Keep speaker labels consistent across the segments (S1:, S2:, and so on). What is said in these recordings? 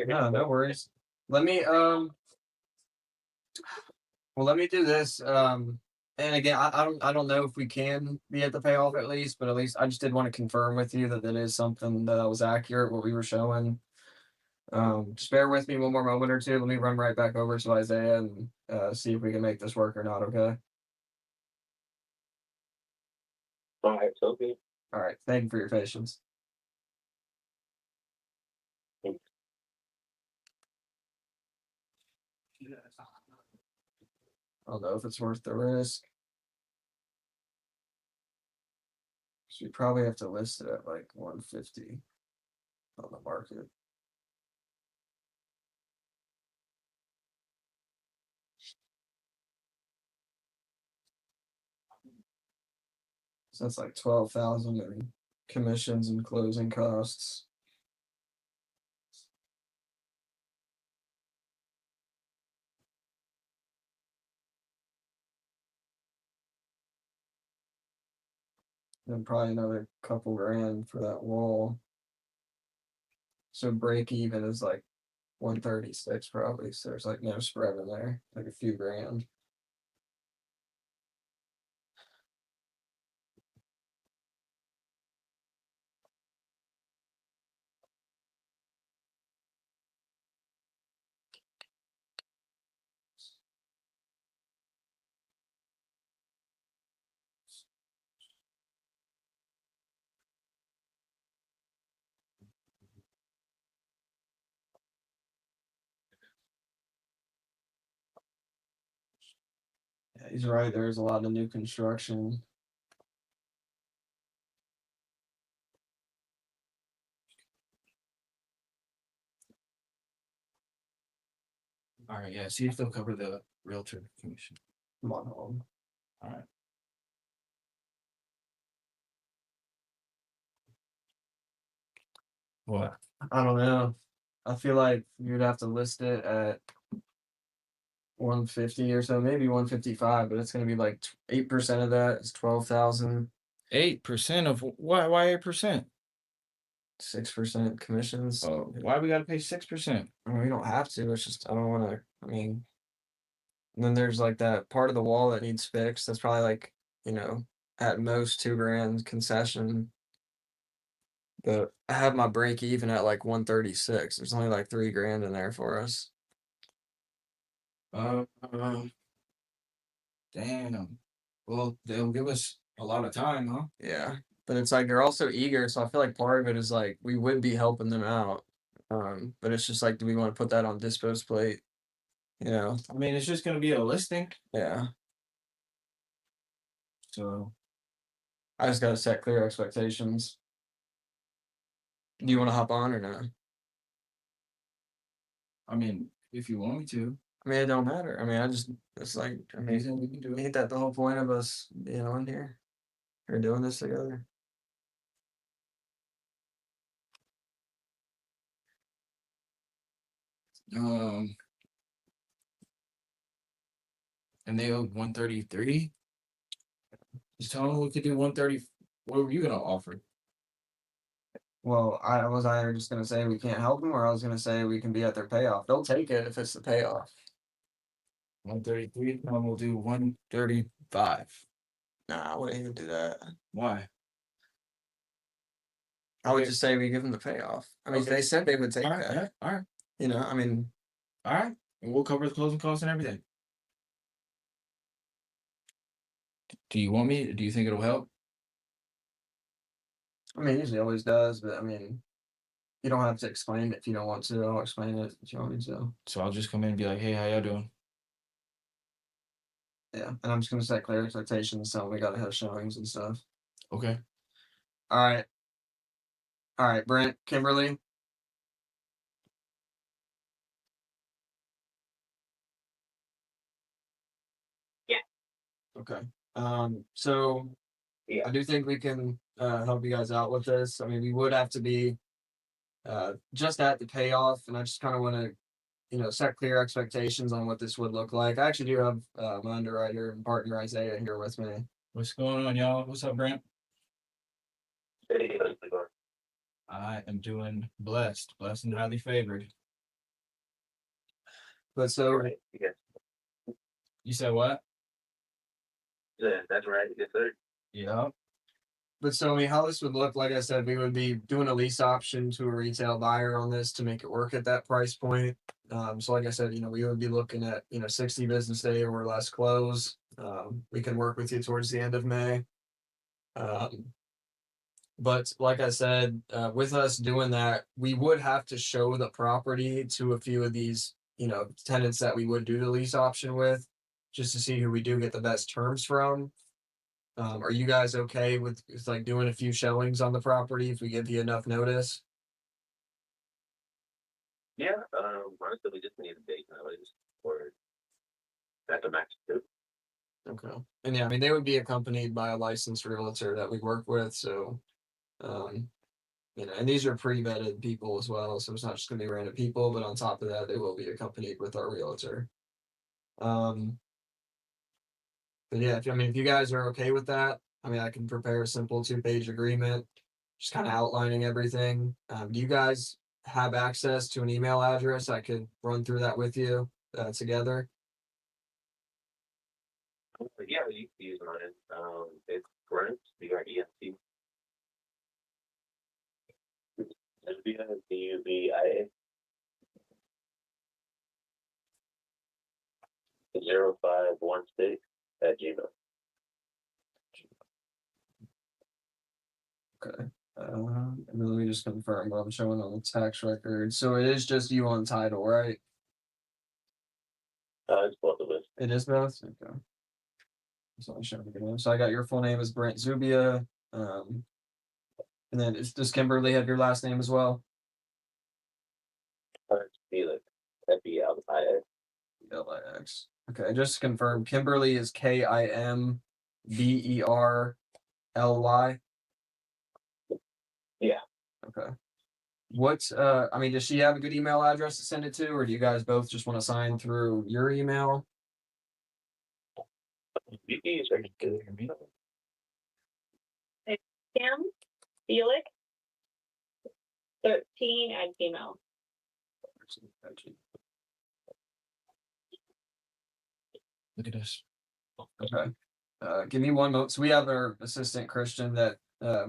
S1: No, no worries. Let me let me do this. And again, I don't know if we can be at the payoff at least, but at least I just did want to confirm with you that that is something that was accurate what we were showing. Just bear with me one more moment or two. Let me run right back over to Isaiah and see if we can make this work or not. Okay.
S2: All right, so good.
S1: All right. Thank you for your patience. I don't know if it's worth the risk. So we probably have to list it at like 150 on the market. So that's like 12,000 in commissions and closing costs. And probably another couple grand for that wall. So break even is like 136 probably. So there's like no spread in there, like a few grand. Yeah, he's right. There's a lot of new construction.
S3: All right, yeah. See if they'll cover the realtor commission.
S1: Come on home.
S3: All right. What?
S1: I don't know. I feel like you'd have to list it at 150 or so, maybe 155, but it's gonna be like 8% of that is 12,000.
S3: 8% of why? Why 8%?
S1: 6% commissions.
S3: Oh, why we gotta pay 6%?
S1: I mean, we don't have to. It's just I don't want to. I mean, and then there's like that part of the wall that needs fixed. That's probably like at most 2 grand concession. But I have my break even at like 136. There's only like 3 grand in there for us.
S3: Uh, damn. Well, they'll give us a lot of time, huh?
S1: Yeah. But it's like they're also eager, so I feel like part of it is like we would be helping them out. But it's just like, do we want to put that on dispose plate?
S3: I mean, it's just gonna be a listing,
S1: Yeah.
S3: so
S1: I just gotta set clear expectations. Do you want to hop on or not?
S3: I mean, if you want me to,
S1: I mean, it don't matter. I mean, it's like, I mean,
S3: we can do it.
S1: ain't that the whole point of us being on here or doing this together?
S3: Um, and they owe 133. Just tell them we could do 130. What were you gonna offer?
S1: Well, I was either just gonna say we can't help them, or I was gonna say we can be at their payoff. They'll take it if it's the payoff.
S3: 133. No, we'll do 135.
S1: Nah, I wouldn't even do that.
S3: Why?
S1: I would
S3: Okay.
S1: just say we give them the payoff. I mean,
S3: Okay.
S1: they said they would take
S3: All right,
S1: that.
S3: yeah, all right,
S1: I mean,
S3: all right. And we'll cover the closing costs and everything. Do you want me? Do you think it'll help?
S1: it usually always does, but I mean, you don't have to explain it if you don't want to. I'll explain it if you want me to.
S3: So I'll just come in and be like, "Hey, how y'all doing?"
S1: Yeah, and I'm just gonna set clear expectations, so we gotta have showings and stuff.
S3: Okay.
S1: All right. All right, Brent, Kimberly.
S2: Yeah.
S1: Okay. So
S2: Yeah.
S1: I do think we can help you guys out with this. I mean, we would have to be just at the payoff, and I just kind of want to, set clear expectations on what this would look like. I actually do have my underwriter and partner Isaiah here with me.
S3: What's going on, y'all? What's up, Brent?
S2: Hey, how's it going?
S3: I am doing blessed and highly favored.
S1: But so
S2: Right. Yes.
S3: You said what?
S2: Yeah, that's right. Yes, sir.
S3: Yeah.
S1: But so, I mean, how this would look, like I said, we would be doing a lease option to a retail buyer on this to make it work at that price point. So like I said, we would be looking at, 60 business day or less close. We can work with you towards the end of May. But like I said, with us doing that, we would have to show the property to a few of these, tenants that we would do the lease option with, just to see who we do get the best terms from. Are you guys okay with like doing a few showings on the property if we give you enough notice?
S2: Yeah. Honestly, we just need a date notice for that to match too.
S1: Okay. And yeah, I mean, they would be accompanied by a licensed realtor that we work with. So, and these are pre-vetted people as well. So it's not just going to be random people, but on top of that, they will be accompanied with our realtor. But yeah, if you guys are okay with that, I mean, I can prepare a simple 2-page agreement, just kind of outlining everything. Do you guys have access to an email address? I could run through that with you together.
S2: But yeah, you can use mine. It's Brent, BRENT. BUBIA 0516 at Gmail.
S1: Okay. And then let me just confirm what I'm showing on the tax record. So it is just you on title, right?
S2: It's both of us.
S1: It is both? Okay. So I'm showing again. So I got your full name is Brent Zubia. And then does Kimberly have your last name as well?
S2: It's Felix, FELIX.
S1: LIX. Okay, just to confirm, Kimberly is KIMBERLY.
S2: Yeah.
S1: Okay. What's I mean, does she have a good email address to send it to, or do you guys both just want to sign through your email?
S2: You can use her.
S4: Kim Felix 13 at Gmail.
S3: Look at this.
S1: Okay. Give me one moment. So we have our assistant Christian that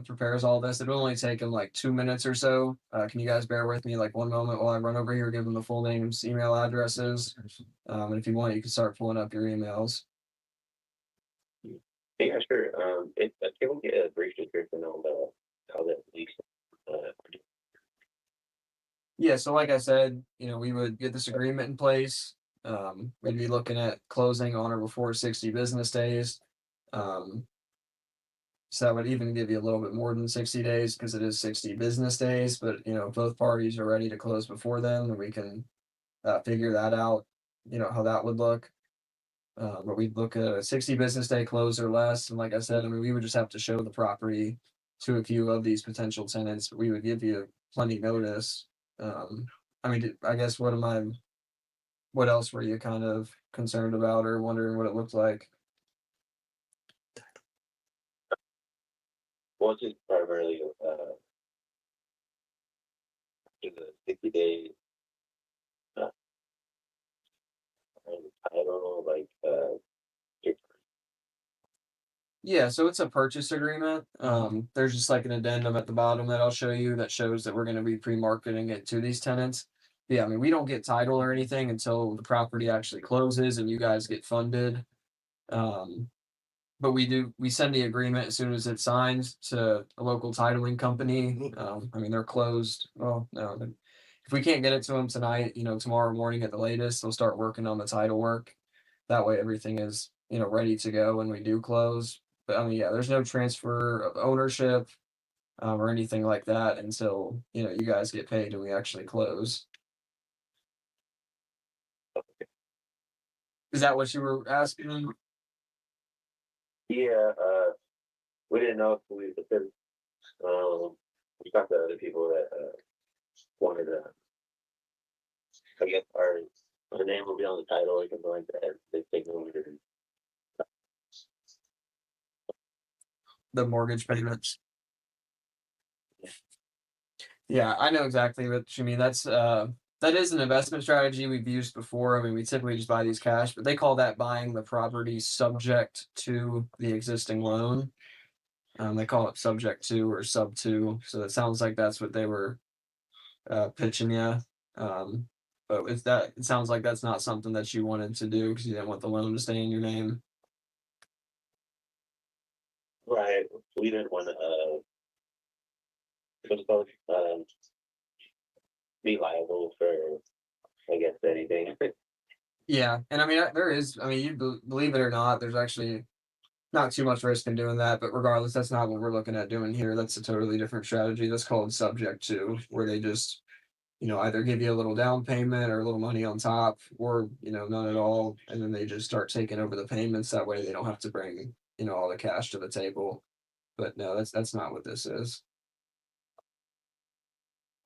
S1: prepares all this. It'll only take him like 2 minutes or so. Can you guys bear with me like one moment while I run over here, give him the full names, email addresses. And if you want, you can start pulling up your emails.
S2: Yeah, sure. Can we get a brief description on how that leaks?
S1: Yeah, so like I said, we would get this agreement in place. We'd be looking at closing on or before 60 business days. So that would even give you a little bit more than 60 days because it is 60 business days. But if both parties are ready to close before then, then we can figure that out. How that would look. But we'd look at a 60 business day close or less. And like I said, I mean, we would just have to show the property to a few of these potential tenants. We would give you plenty notice. I mean, I guess what else were you kind of concerned about or wondering what it looked like?
S2: Well, it's just primarily the 60 days. I don't know, like
S1: Yeah, so it's a purchase agreement. There's just like an addendum at the bottom that I'll show you that shows that we're going to be pre-marketing it to these tenants. Yeah, I mean, we don't get title or anything until the property actually closes and you guys get funded. But we send the agreement as soon as it's signed to a local titling company. I mean, they're closed. Well, no, if we can't get it to them tonight, tomorrow morning at the latest, they'll start working on the title work. That way everything is, ready to go when we do close. But I mean, yeah, there's no transfer of ownership or anything like that until, you guys get paid and we actually close. Is that what you were asking?
S2: yeah, we didn't know if because we talked to other people that wanted to. I guess our name will be on the title or something like that. They take over.
S1: The mortgage payments. Yeah, I know exactly what you mean. That's That is an investment strategy we've used before. I mean, we typically just buy these cash, but they call that buying the property subject to the existing loan. They call it subject to or sub to. So it sounds like that's what they were pitching you. But if that, it sounds like that's not something that you wanted to do because you didn't want the loan to stay in your name.
S2: Right. We didn't want to, what's it called? Be liable for, I guess, anything.
S1: Yeah, and I mean, there is. I mean, believe it or not, there's actually not too much risk in doing that. But regardless, that's not what we're looking at doing here. That's a totally different strategy. That's called subject to, where they just, either give you a little down payment or a little money on top, or none at all, and then they just start taking over the payments. That way, they don't have to bring all the cash to the table. But no, that's not what this is.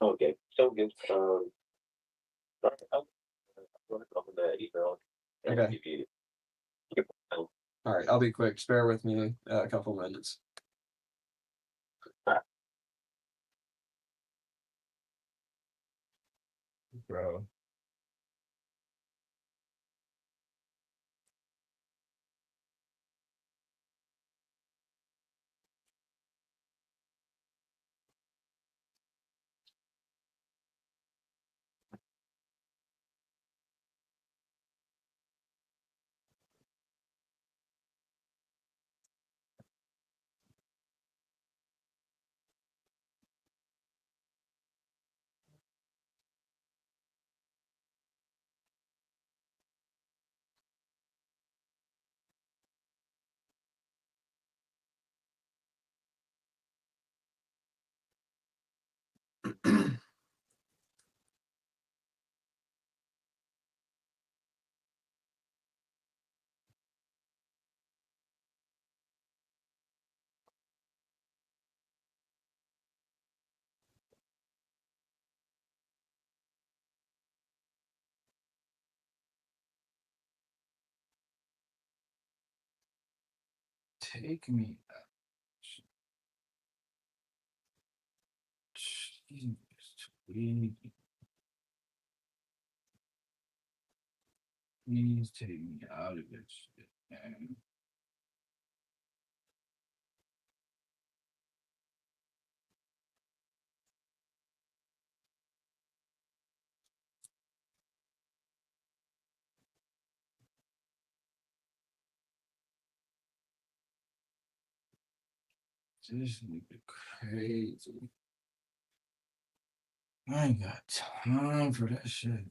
S2: Okay, so good. Sorry, I'm gonna open the email. And
S1: Okay.
S2: give you-
S1: All right, I'll be quick. Just bear with me a couple minutes.
S3: Bro. Take me out. Jeez, please take me out of this shit, man. This nigga crazy. I ain't got time for that shit.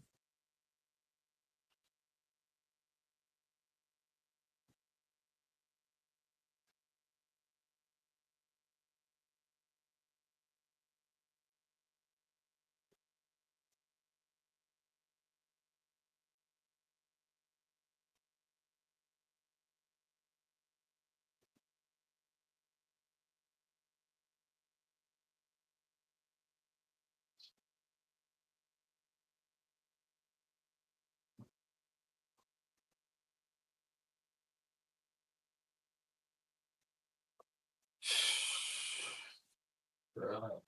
S3: Bro.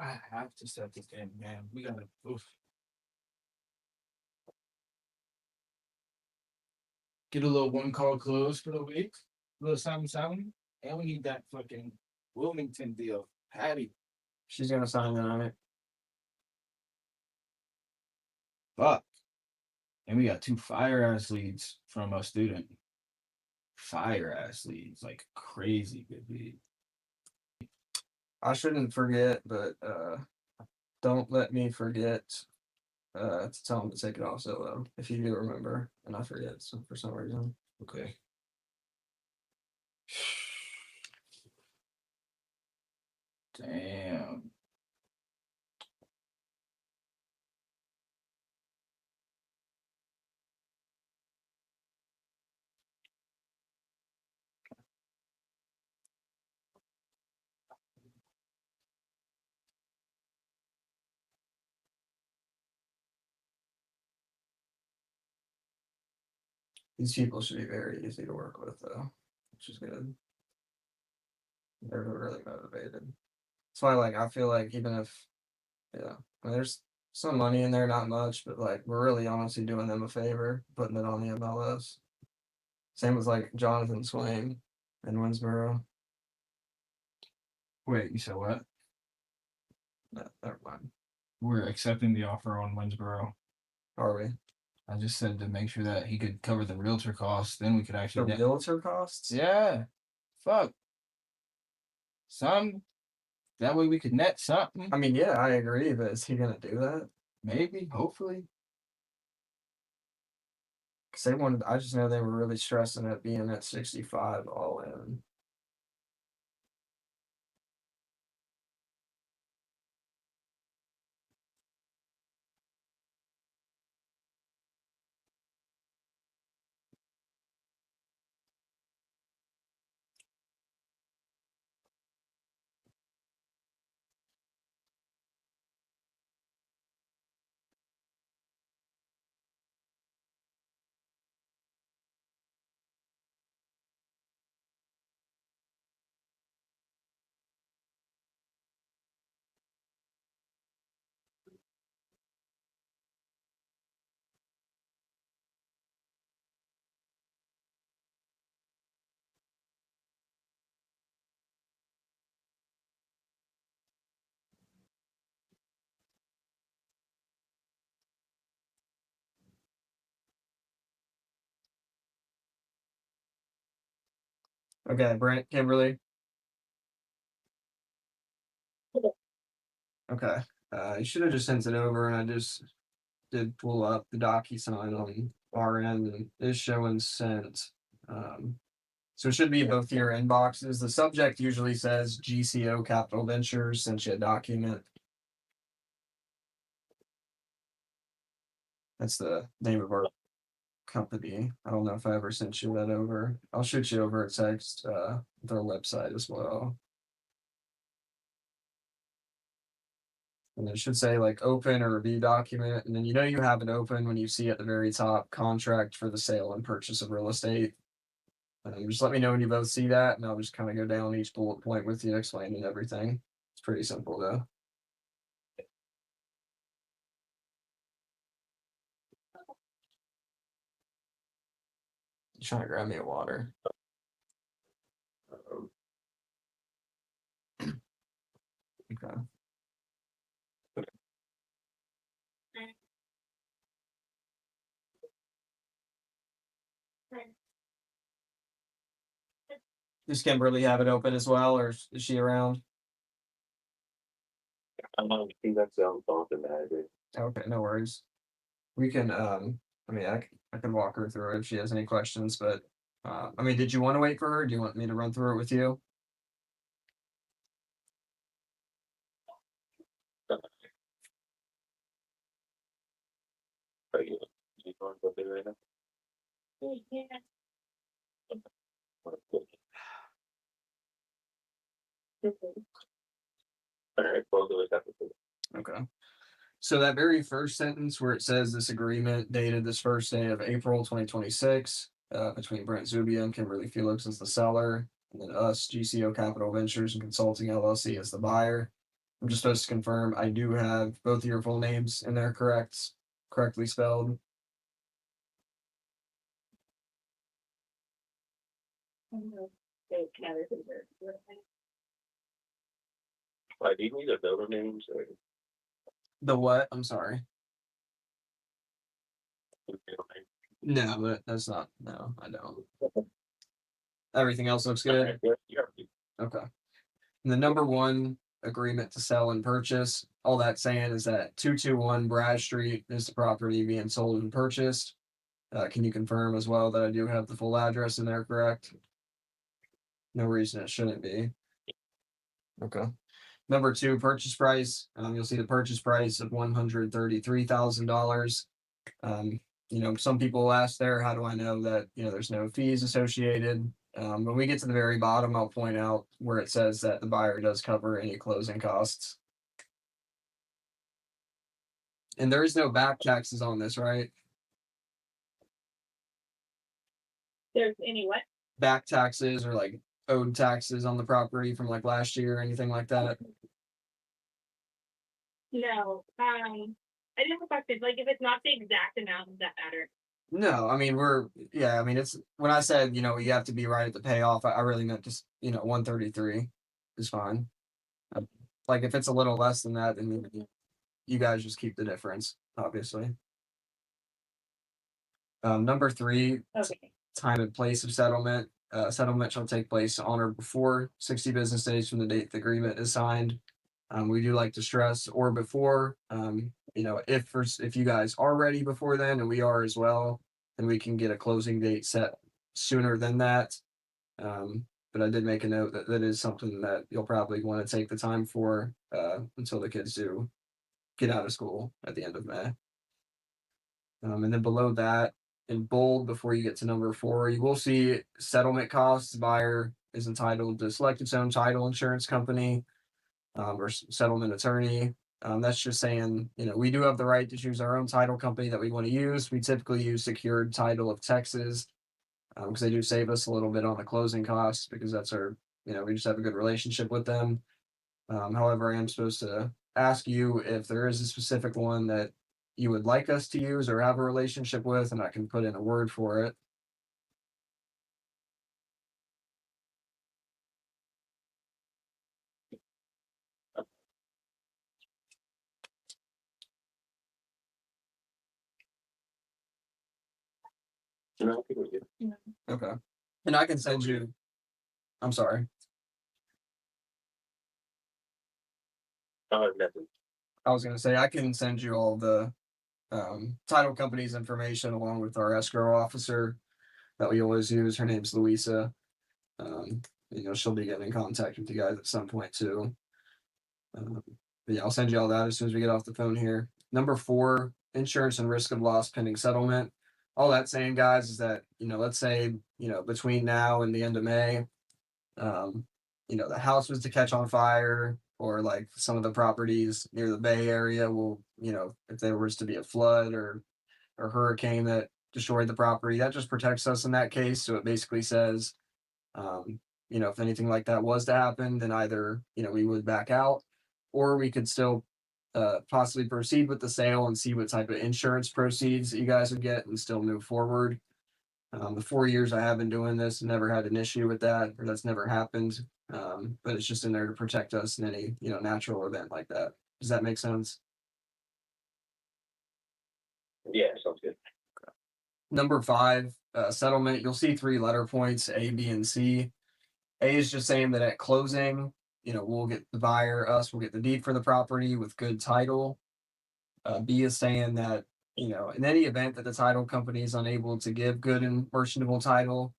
S3: I have to set this game, man. We gotta oof. Get a little one call close for the week. A little something. And we need that fucking Wilmington deal. Patty.
S1: She's gonna sign in on it.
S3: Fuck. And we got 2 fire ass leads from a student. Fire ass leads, like crazy good lead.
S1: I shouldn't forget, but don't let me forget to tell him to take it off solo if you do remember, and I forget for some reason.
S3: Okay. Damn.
S1: These people should be very easy to work with, though, which is good. They're really motivated. That's why, like, I feel like even if, I mean, there's some money in there, not much, but like we're really honestly doing them a favor, putting it on the MLS. Same with like Jonathan Swain in Winsboro.
S3: Wait, you said what?
S1: No, never mind.
S3: We're accepting the offer on Winsboro.
S1: Are we?
S3: I just said to make sure that he could cover the realtor costs, then we could
S1: The
S3: actually.
S1: realtor costs?
S3: Yeah. Fuck. Some. That way we could net something.
S1: I mean, yeah, I agree, but is he gonna do that?
S3: Maybe. Hopefully.
S1: Because they wanted, I just know they were really stressing it being at 65 all in. Okay, Brent, Kimberly. Okay. You should have just sent it over, and I just did pull up the DocuSign on our end, and it's showing sent. So it should be both your inboxes. The subject usually says GCO Capital Ventures, sent you a document. That's the name of our company. I don't know if I ever sent you that over. I'll shoot you over a text with our website as well. And it should say like open or review document. And then you know you have it open when you see at the very top contract for the sale and purchase of real estate. Just let me know when you both see that, and I'll just kind of go down each bullet point with you, explaining everything. It's pretty simple though. Trying to grab me a water. Okay. Does Kimberly have it open as well, or is she around?
S2: I think that's the phone manager.
S1: Okay, no worries. We can I mean I can walk her through it if she has any questions, but I mean, did you want to wait for her? Do you want me to run through it with you?
S2: Are you going to go there right now?
S4: Yeah.
S2: All right, both of us have to.
S1: Okay. So that very first sentence where it says this agreement dated this first day of April 2026 between Brent Zubia and Kimberly Felix as the seller, and then us, GCO Capital Ventures and Consulting LLC as the buyer. I'm just supposed to confirm I do have both of your full names in there correctly spelled.
S2: Why do you need their builder names or
S1: The what? I'm sorry.
S2: middle name?
S1: No, but that's not. No, I don't. Everything else looks good.
S2: Alright, yeah,
S1: Okay. And the number one agreement to sell and purchase, all that's saying is that 221 Brad Street is the property being sold and purchased. Can you confirm as well that I do have the full address in there, correct? No reason it shouldn't be. Okay. Number two, purchase price. You'll see the purchase price of $133,000. Some people ask there, how do I know that, there's no fees associated? When we get to the very bottom, I'll point out where it says that the buyer does cover any closing costs. And there is no back taxes on this, right?
S4: There's any what?
S1: Back taxes or like owed taxes on the property from like last year or anything like that.
S4: No, I didn't have a question. Like, if it's not the exact amount, does that matter?
S1: No, I mean I mean it's when I said you have to be right at the payoff, I really meant just 133 is fine. Uh, Like if it's a little less than that, then you guys just keep the difference, obviously. Number 3,
S4: Okay.
S1: time and place of settlement. Settlement shall take place on or before 60 business days from the date the agreement is signed. We do like to stress or before. If you guys are ready before then, and we are as well, then we can get a closing date set sooner than that. But I did make a note that that is something that you'll probably want to take the time for until the kids do get out of school at the end of May. And then below that, in bold, before you get to number 4, you will see settlement costs. Buyer is entitled to select its own title insurance company or settlement attorney. That's just saying, we do have the right to choose our own title company that we want to use. We typically use Secured Title of Texas because they do save us a little bit on the closing costs because that's we just have a good relationship with them. However, I am supposed to ask you if there is a specific one that you would like us to use or have a relationship with, and I can put in a word for it.
S2: No, I think we're good.
S1: Okay. And I can send you, I'm sorry.
S2: Nothing.
S1: I was going to say, I can send you all the title company's information along with our escrow officer that we always use. Her name's Louisa. She'll be getting in contact with you guys at some point too. But yeah, I'll send you all that as soon as we get off the phone here. Number 4, insurance and risk of loss pending settlement. All that's saying, guys, is that, let's say, between now and the end of May, the house was to catch on fire, or like some of the properties near the Bay Area will, if there was to be a flood or hurricane that destroyed the property, that just protects us in that case. So it basically says, if anything like that was to happen, then either, we would back out, or we could still possibly proceed with the sale and see what type of insurance proceeds that you guys would get and still move forward. The 4 years I have been doing this, never had an issue with that, or that's never happened. But it's just in there to protect us in any, natural event like that. Does that make sense?
S2: Yeah, sounds good.
S1: Number 5, settlement. You'll see 3 letter points, A, B, and C. A is just saying that at closing, we'll get the buyer, we'll get the deed for the property with good title. B is saying that, in any event that the title company is unable to give good and merchantable title,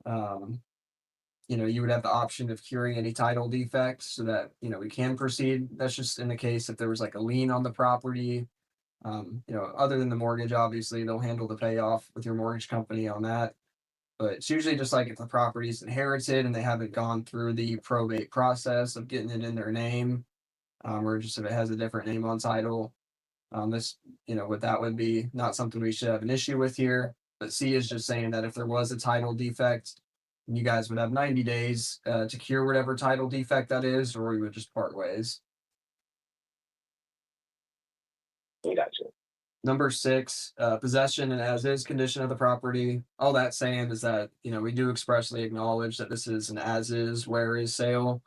S1: you would have the option of curing any title defects so that, we can proceed. That's just in the case if there was like a lien on the property. Other than the mortgage, obviously, they'll handle the payoff with your mortgage company on that. But it's usually just like if the property is inherited and they haven't gone through the probate process of getting it in their name, or just if it has a different name on title. What that would be not something we should have an issue with here. But C is just saying that if there was a title defect, you guys would have 90 days to cure whatever title defect that is, or we would just part ways.
S2: Gotcha.
S1: Number 6, possession and as is condition of the property. All that's saying is that, we do expressly acknowledge that this is an as is, where is sale.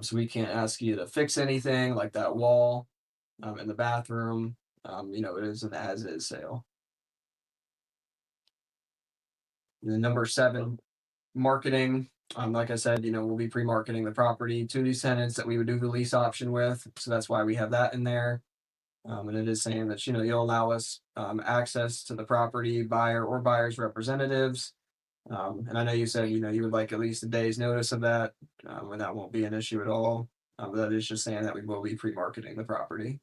S1: So we can't ask you to fix anything like that wall in the bathroom. It is an as is sale. And then number 7, marketing. Like I said, we'll be pre-marketing the property to these tenants that we would do the lease option with. So that's why we have that in there. And it is saying that, you'll allow us access to the property, buyer or buyer's representatives. And I know you said, you would like at least a day's notice of that, and that won't be an issue at all. But that is just saying that we will be pre-marketing the property.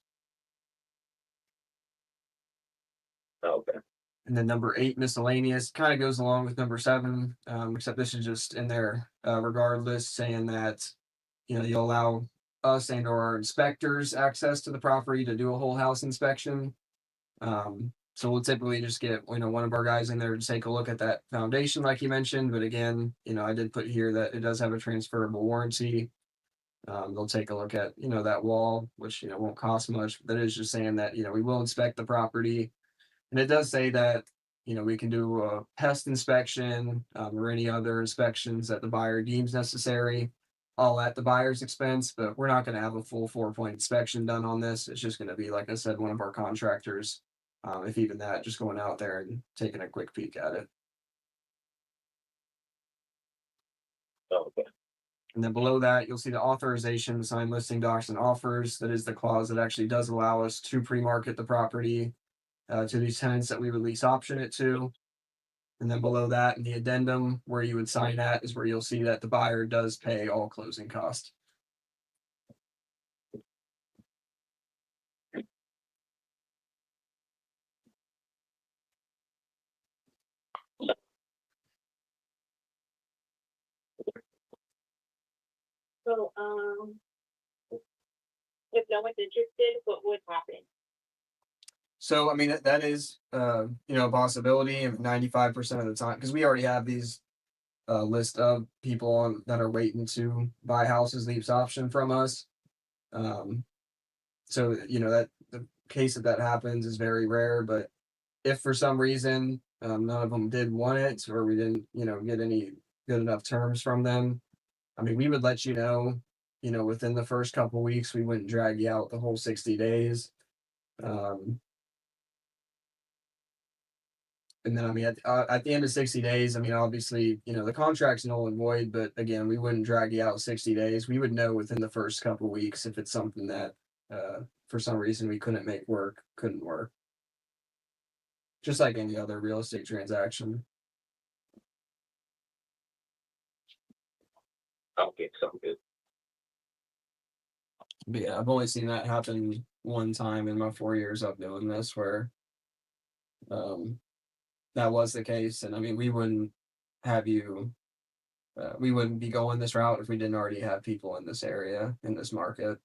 S2: Okay.
S1: And then number 8, miscellaneous, kind of goes along with number 7, except this is just in there regardless, saying that, you'll allow us and or our inspectors access to the property to do a whole house inspection. So we'll typically just get, one of our guys in there to take a look at that foundation like you mentioned. But again, I did put here that it does have a transferable warranty. They'll take a look at, that wall, which, won't cost much. But that is just saying that, we will inspect the property. And it does say that, we can do a pest inspection or any other inspections that the buyer deems necessary, all at the buyer's expense. But we're not going to have a full 4-point inspection done on this. It's just going to be, like I said, one of our contractors, if even that, just going out there and taking a quick peek at it.
S2: Oh, okay.
S1: And then below that, you'll see the authorization to sign listing docs and offers. That is the clause that actually does allow us to pre-market the property to these tenants that we would lease option it to. And then below that, in the addendum where you would sign that is where you'll see that the buyer does pay all closing costs.
S4: So, if no one's interested, what would happen?
S1: So, I mean, that is, a possibility of 95% of the time, because we already have these list of people that are waiting to buy houses leaves option from us. So, that the case that happens is very rare, but if for some reason none of them did want it, or we didn't, get any good enough terms from them, I mean, we would let you know, within the first couple weeks. We wouldn't drag you out the whole 60 days. And then, I mean, at the end of 60 days, I mean, obviously, the contract's null and void, but again, we wouldn't drag you out 60 days. We would know within the first couple weeks if it's something that, for some reason, we couldn't work. Just like any other real estate transaction.
S2: Okay, sounds good.
S1: But yeah, I've only seen that happen one time in my 4 years of doing this, where that was the case. And I mean, we wouldn't have you, we wouldn't be going this route if we didn't already have people in this area, in this market.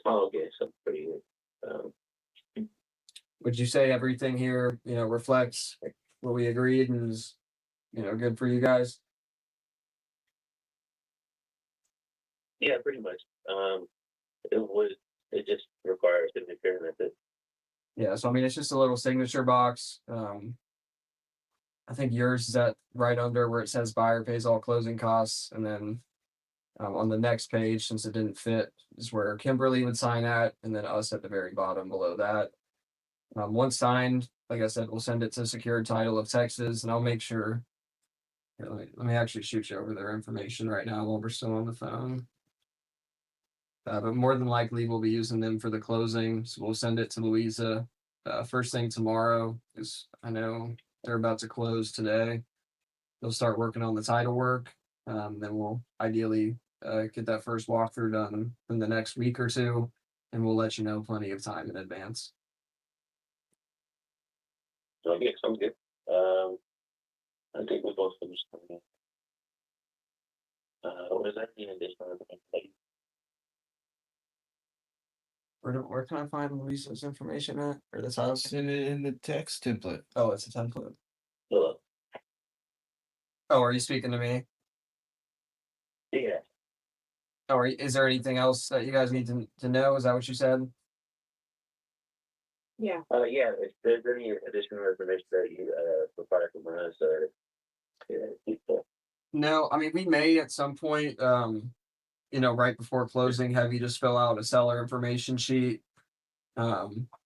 S2: Oh, okay, so pretty good.
S1: Would you say everything here, reflects what we agreed and is, good for you guys?
S2: Yeah, pretty much. It just requires signature method.
S1: Yeah, so I mean, it's just a little signature box. I think yours is at right under where it says buyer pays all closing costs, and then on the next page, since it didn't fit, is where Kimberly would sign at, and then us at the very bottom below that. Once signed, like I said, we'll send it to Secured Title of Texas, and I'll make sure. Here, let me actually shoot you over their information right now while we're still on the phone. But more than likely, we'll be using them for the closing. So we'll send it to Louisa first thing tomorrow, because I know they're about to close today. They'll start working on the title work. Then we'll ideally get that first walkthrough done in the next week or two, and we'll let you know plenty of time in advance.
S2: Okay, sounds good. I think we both finished. Was there any additional information?
S1: Where can I find Louisa's information at? Or the title?
S3: Send it in the text template.
S1: Oh, it's a template.
S2: Hello.
S1: Oh, are you speaking to me?
S2: Yeah.
S1: Oh, is there anything else that you guys need to know? Is that what you said?
S4: Yeah.
S2: Yeah, if there's any additional information that you require from us, or people.
S1: No, I mean, we may at some point, right before closing, have you just fill out a seller information sheet,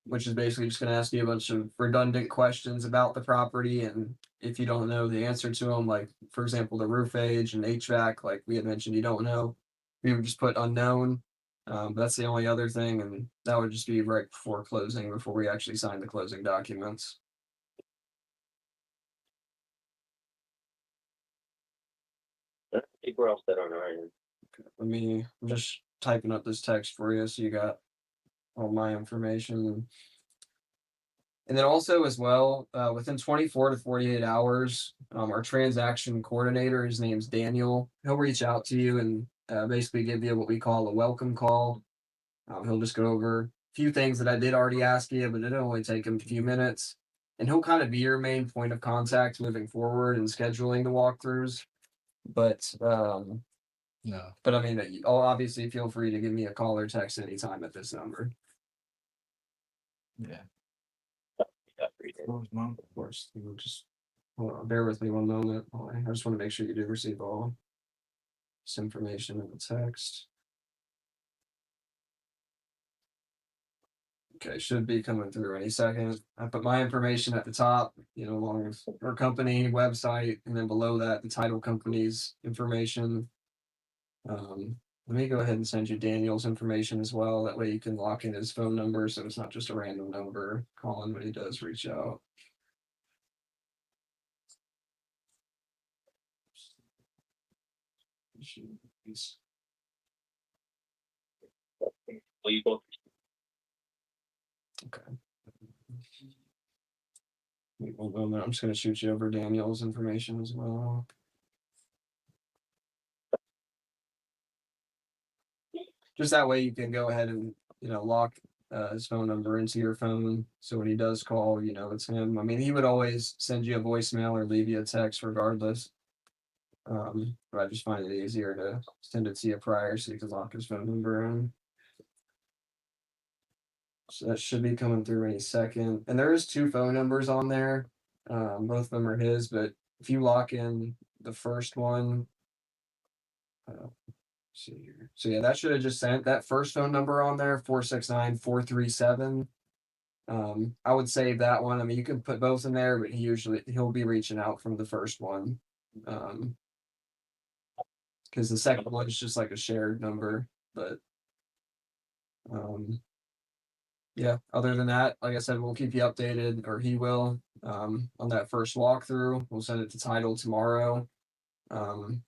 S1: which is basically just going to ask you a bunch of redundant questions about the property. And if you don't know the answer to them, like, for example, the roof age and HVAC, like we had mentioned, you don't know, we would just put unknown. That's the only other thing. And that would just be right before closing, before we actually sign the closing documents.
S2: I think we're all set on our end.
S1: I'm just typing up this text for you so you got all my information. And then also as well, within 24 to 48 hours, our transaction coordinator, his name's Daniel, he'll reach out to you and basically give you what we call a welcome call. He'll just go over a few things that I did already ask you, but it'll only take him a few minutes. And he'll kind of be your main point of contact moving forward and scheduling the walkthroughs. But
S3: No.
S1: but I mean, obviously feel free to give me a call or text anytime at this number.
S3: Yeah.
S2: Yeah, appreciate it.
S1: Of course, you will just hold on, bear with me one moment. I just want to make sure you do receive all this information in the text. Okay, should be coming through any second. I put my information at the top, along with our company website, and then below that, the title company's information. Let me go ahead and send you Daniel's information as well. That way you can lock in his phone number, so it's not just a random number calling when he does reach out.
S2: Will you go?
S1: Okay. Wait one moment. I'm just going to shoot you over Daniel's information as well. Just that way you can go ahead and, lock his phone number into your phone. So when he does call, it's him. I mean, he would always send you a voicemail or leave you a text regardless. But I just find it easier to send it to you prior so you can lock his phone number in. So that should be coming through any second. And there is 2 phone numbers on there. Both of them are his, but if you lock in the first one, see here. So yeah, that should have just sent that first phone number on there, 469-437. I would save that one. I mean, you can put both in there, but he'll be reaching out from the first one. Because the second one is just like a shared number, but yeah, other than that, like I said, we'll keep you updated, or he will, on that first walkthrough. We'll send it to title tomorrow. And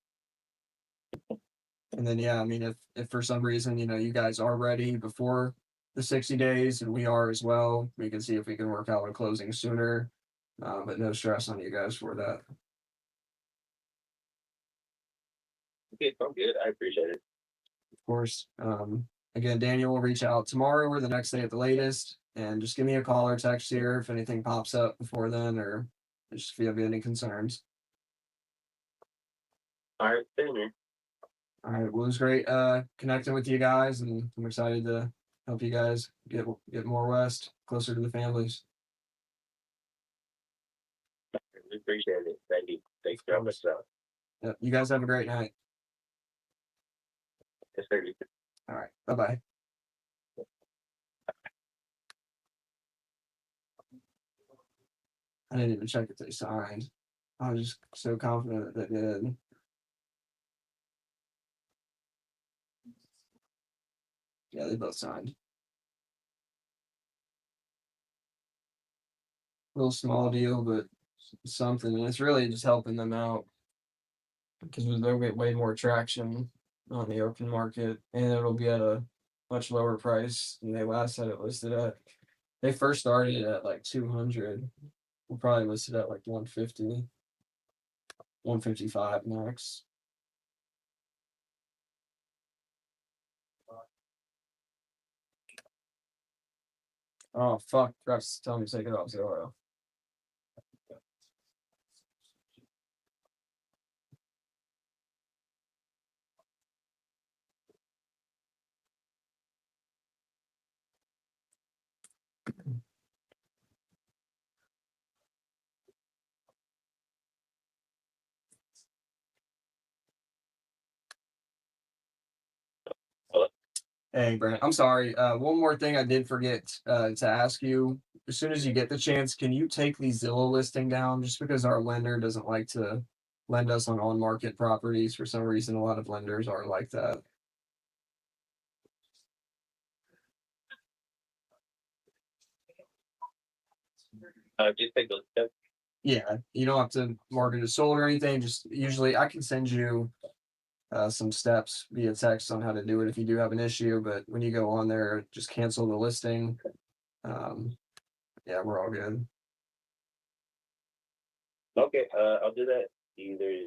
S1: then, yeah, I mean, if for some reason, you guys are ready before the 60 days and we are as well, we can see if we can work out a closing sooner. But no stress on you guys for that.
S2: Okay, sounds good. I appreciate it.
S1: Of course. Again, Daniel will reach out tomorrow or the next day at the latest, and just give me a call or text here if anything pops up before then, or just if you have any concerns.
S2: All right, same here.
S1: All right, well, it was great connecting with you guys, and I'm excited to help you guys get more west, closer to the families.
S2: We appreciate it. Thank you. Thanks for helping us out.
S1: Yep, you guys have a great night.
S2: Yes, sir.
S1: All right, bye-bye. I didn't even check if they signed. I was just so confident that they did. Yeah, they both signed. Little small deal, but something, and it's really just helping them out because they'll get way more traction on the open market, and it'll be at a much lower price than they last had it listed at. They first started at like 200. We'll probably listed at like 150, 155 max. Oh fuck! Forgot to tell me to take it off Zillow. Hey, Brent, I'm sorry. One more thing I did forget to ask you. As soon as you get the chance, can you take the Zillow listing down? Just because our lender doesn't like to lend us on market properties for some reason. A lot of lenders are like that.
S2: Just take those steps.
S1: Yeah, you don't have to market it sold or anything. Just usually I can send you some steps via text on how to do it if you do have an issue. But when you go on there, just cancel the listing. Yeah, we're all good.
S2: Okay, I'll do that either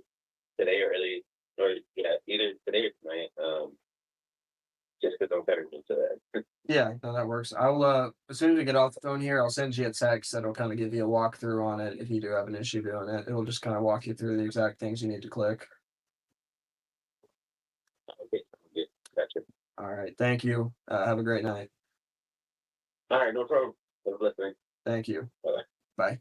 S2: today or early, or yeah, either today or tonight. Just because I'm better into that.
S1: Yeah, no, that works. I'll as soon as we get off the phone here, I'll send you a text that'll kind of give you a walkthrough on it if you do have an issue doing it. It'll just kind of walk you through the exact things you need to click. All right. Thank you. Have a great night.
S2: All right, no problem. Have a blessed night.
S1: Thank you.
S2: Bye-bye.
S1: Bye.